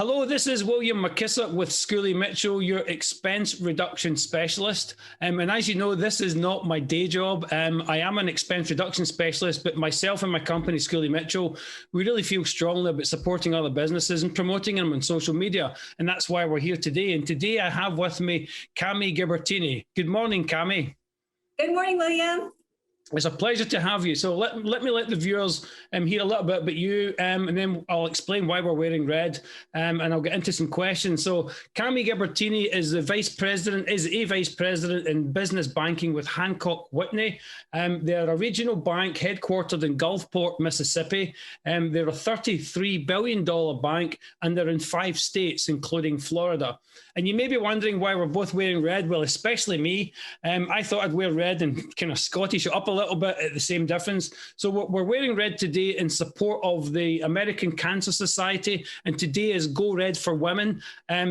Hello, this is William McKissock with Schooley Mitchell, your expense reduction specialist. And as you know, this is not my day job. I am an expense reduction specialist, but myself and my company, Schooley Mitchell, we really feel strongly about supporting other businesses and promoting them on social media. And that's why we're here today. And today I have with me Cami Gibertini. Good morning, Cami. Good morning, William. It's a pleasure to have you. So let me let the viewers hear a little bit about you, and then I'll explain why we're wearing red, and I'll get into some questions. So Cami Gibertini is a vice president in business banking with Hancock Whitney. They're a regional bank headquartered in Gulfport, Mississippi. They're a $33 billion bank, and they're in 5 states, including Florida. And you may be wondering why we're both wearing red. Well, especially me. I thought I'd wear red and kind of Scottish it up a little bit at the same difference. So we're wearing red today in support of the American Cancer Society. And today is Go Red for Women.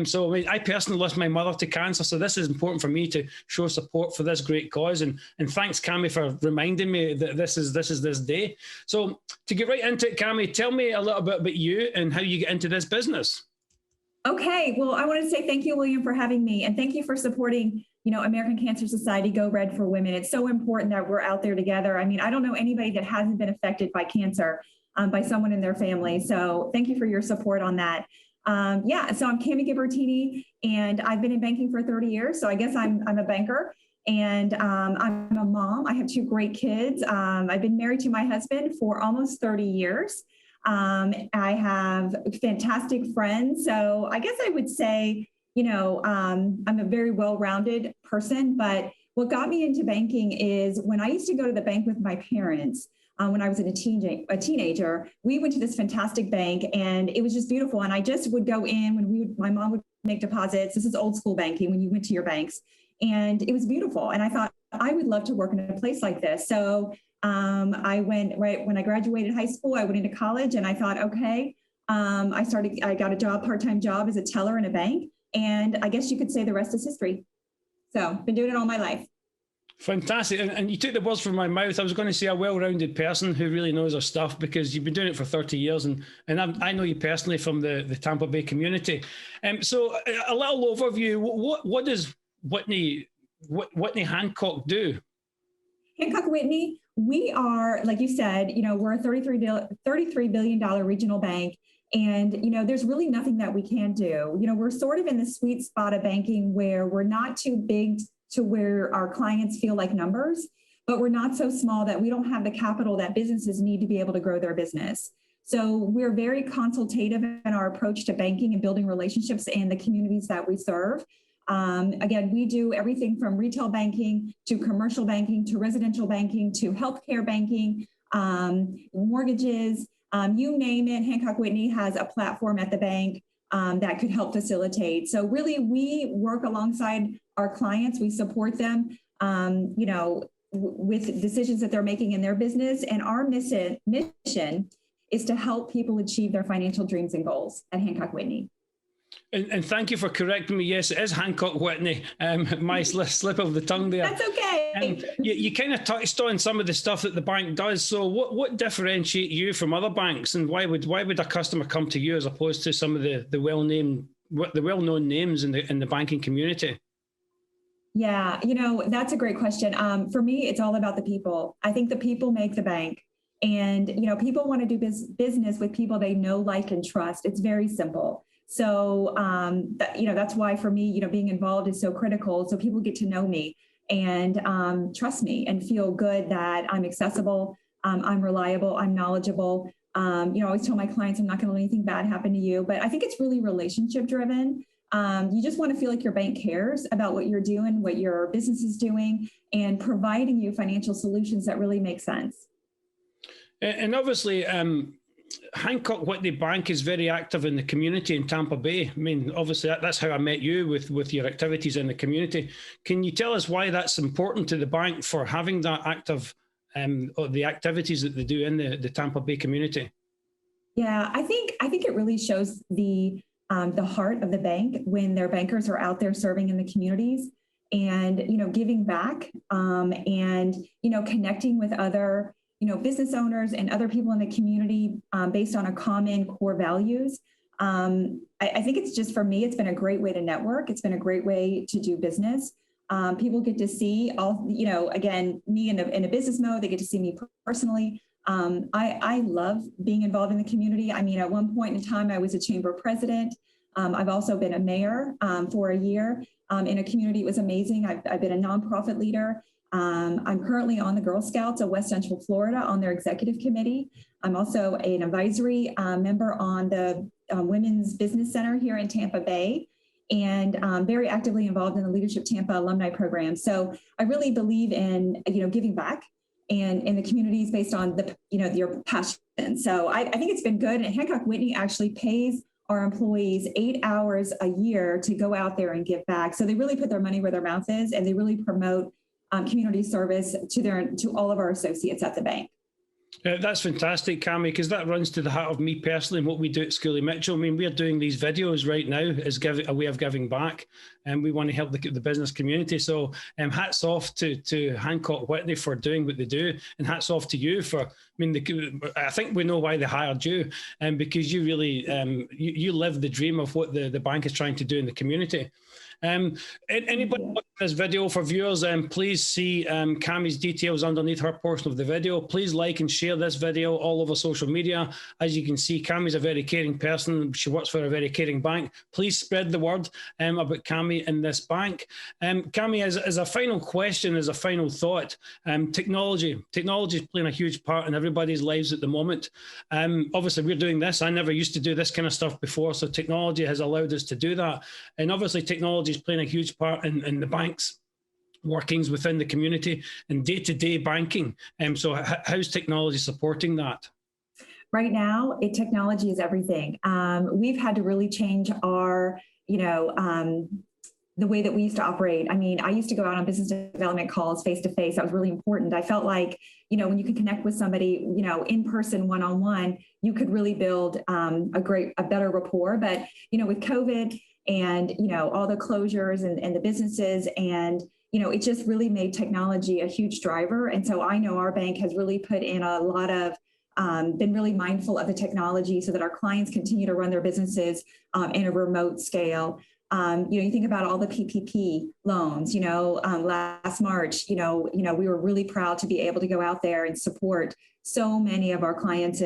So I personally lost my mother to cancer. So this is important for me to show support for this great cause. And thanks, Cami, for reminding me that this is this day. So to get right into it, Cami, tell me a little bit about you and how you get into this business. Okay, well, I want to say thank you, William, for having me. And thank you for supporting, American Cancer Society, Go Red for Women. It's so important that we're out there together. I mean, I don't know anybody that hasn't been affected by cancer by someone in their family. So thank you for your support on that. So I'm Cami Gibertini, and I've been in banking for 30 years. So I guess I'm a banker, and I'm a mom. I have 2 great kids. I've been married to my husband for almost 30 years. I have fantastic friends. So I guess I would say, I'm a very well-rounded person, but what got me into banking is when I used to go to the bank with my parents, when I was a teenager, we went to this fantastic bank and it was just beautiful. And I just would go in when my mom would make deposits. This is old school banking when you went to your banks, and it was beautiful. And I thought I would love to work in a place like this. So I went right when I graduated high school, I went into college and I thought, okay, I got a part-time job as a teller in a bank. And I guess you could say the rest is history. So been doing it all my life. Fantastic. And you took the words from my mouth. I was going to say a well-rounded person who really knows her stuff, because you've been doing it for 30 years. And I know you personally from the Tampa Bay community. So a little overview. What does Whitney Hancock do? Hancock Whitney, we are, like you said, we're a $33 billion regional bank. And, there's really nothing that we can do. We're sort of in the sweet spot of banking where we're not too big to where our clients feel like numbers, but we're not so small that we don't have the capital that businesses need to be able to grow their business. So we're very consultative in our approach to banking and building relationships in the communities that we serve. Again, we do everything from retail banking to commercial banking to residential banking to healthcare banking, mortgages, you name it. Hancock Whitney has a platform at the bank that could help facilitate. So really, we work alongside our clients. We support them, with decisions that they're making in their business. And our mission is to help people achieve their financial dreams and goals at Hancock Whitney. And thank you for correcting me. Yes, it is Hancock Whitney. My slip of the tongue there. That's okay. You kind of touched on some of the stuff that the bank does. So what differentiate you from other banks, and why would a customer come to you as opposed to some of the well-known names in the banking community? Yeah, that's a great question. For me, it's all about the people. I think the people make the bank. And, people want to do business with people they know, like, and trust. It's very simple. So, that's why for me, being involved is so critical. So people get to know me and trust me and feel good that I'm accessible, I'm reliable, I'm knowledgeable. I always tell my clients I'm not going to let anything bad happen to you. But I think it's really relationship driven. You just want to feel like your bank cares about what you're doing, what your business is doing, and providing you financial solutions that really make sense. And obviously, Hancock Whitney Bank is very active in the community in Tampa Bay. I mean, obviously, that's how I met you with your activities in the community. Can you tell us why that's important to the bank for having that active, or the activities that they do in the Tampa Bay community? Yeah, I think it really shows the heart of the bank when their bankers are out there serving in the communities and, giving back and, connecting with other business owners and other people in the community based on a common core values. I think it's just, for me, it's been a great way to network. It's been a great way to do business. People get to see all, again, me in a business mode. They get to see me personally. I love being involved in the community. I mean, at one point in time, I was a chamber president. I've also been a mayor for a year in a community. It was amazing. I've been a nonprofit leader. I'm currently on the Girl Scouts of West Central Florida on their executive committee. I'm also an advisory member on the Women's Business Center here in Tampa Bay, and very actively involved in the Leadership Tampa alumni program. So I really believe in, giving back and in the communities based on the, your passion. So I think it's been good. And Hancock Whitney actually pays our employees 8 hours a year to go out there and give back. So they really put their money where their mouth is, and they really promote community service to all of our associates at the bank. That's fantastic, Cami, because that runs to the heart of me personally and what we do at Schooley Mitchell. I mean, we're doing these videos right now as a way of giving back, and we want to help the business community. So hats off to Hancock Whitney for doing what they do, and hats off to you for, I think we know why they hired you, because you really, you live the dream of what the bank is trying to do in the community. Anybody watching this video, for viewers, please see Cami's details underneath her portion of the video. Please like and share this video all over social media. As you can see, Cami's a very caring person. She works for a very caring bank. Please spread the word about Cami in this bank. Cami, as a final question, as a final thought, technology is playing a huge part in everybody's lives at the moment. Obviously, we're doing this. I never used to do this kind of stuff before, so technology has allowed us to do that. And obviously, technology is playing a huge part in the bank's workings within the community and day-to-day banking. So how's technology supporting that? Right now, technology is everything. We've had to really change our, the way that we used to operate. I mean, I used to go out on business development calls face-to-face. That was really important. I felt like, when you can connect with somebody, in person, one-on-one, you could really build a better rapport. But, with COVID and, all the closures and the businesses, and, it just really made technology a huge driver. And so I know our bank has really put in a lot of, been really mindful of the technology so that our clients continue to run their businesses in a remote scale. You think about all the PPP loans, last March, we were really proud to be able to go out there and support so many of our clients'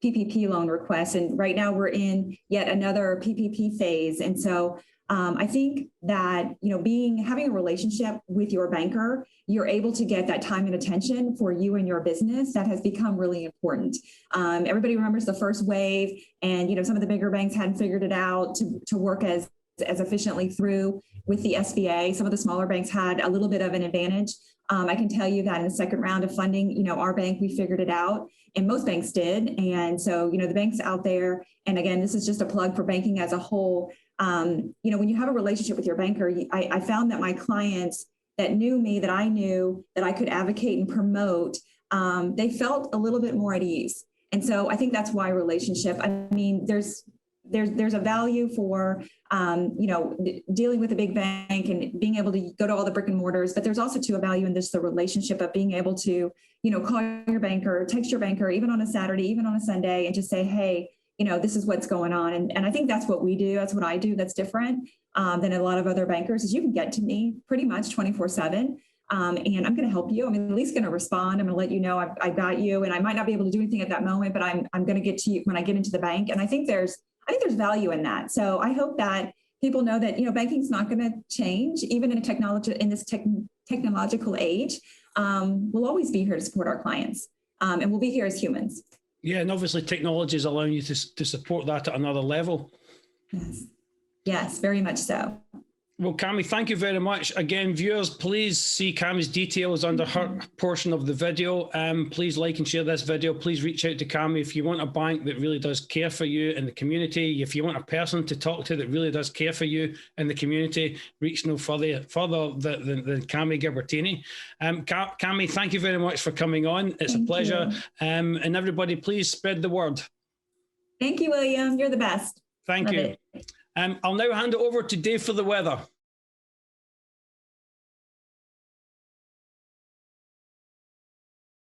PPP loan requests. And right now we're in yet another PPP phase. And so I think that, having a relationship with your banker, you're able to get that time and attention for you and your business. That has become really important. Everybody remembers the first wave, and, some of the bigger banks hadn't figured it out to work as efficiently through with the SBA. Some of the smaller banks had a little bit of an advantage. I can tell you that in the second round of funding, our bank, we figured it out, and most banks did. And so, the banks out there, and again, this is just a plug for banking as a whole. When you have a relationship with your banker, I found that my clients that knew me, that I knew that I could advocate and promote, they felt a little bit more at ease. And so I think that's why relationship, there's a value for, dealing with a big bank and being able to go to all the brick and mortars, but there's also a value in this, the relationship of being able to, call your banker, text your banker, even on a Saturday, even on a Sunday, and just say, hey, this is what's going on. And I think that's what we do. That's what I do. That's different than a lot of other bankers, is you can get to me pretty much 24/7. And I'm going to help you. I'm at least going to respond. I'm going to let you know I got you, and I might not be able to do anything at that moment, but I'm going to get to you when I get into the bank. And I think there's value in that. So I hope that people know that, banking is not going to change, even in this technological age. We'll always be here to support our clients, and we'll be here as humans. Yeah, and obviously technology is allowing you to support that at another level. Yes, very much so. Well, Cami, thank you very much. Again, viewers, please see Cami's details under her portion of the video. Please like and share this video. Please reach out to Cami if you want a bank that really does care for you in the community. If you want a person to talk to that really does care for you in the community, reach no further than Cami Gibertini. Cami, thank you very much for coming on. It's a pleasure. And everybody, please spread the word. Thank you, William. You're the best. Thank you. I'll now hand it over to Dave for the weather.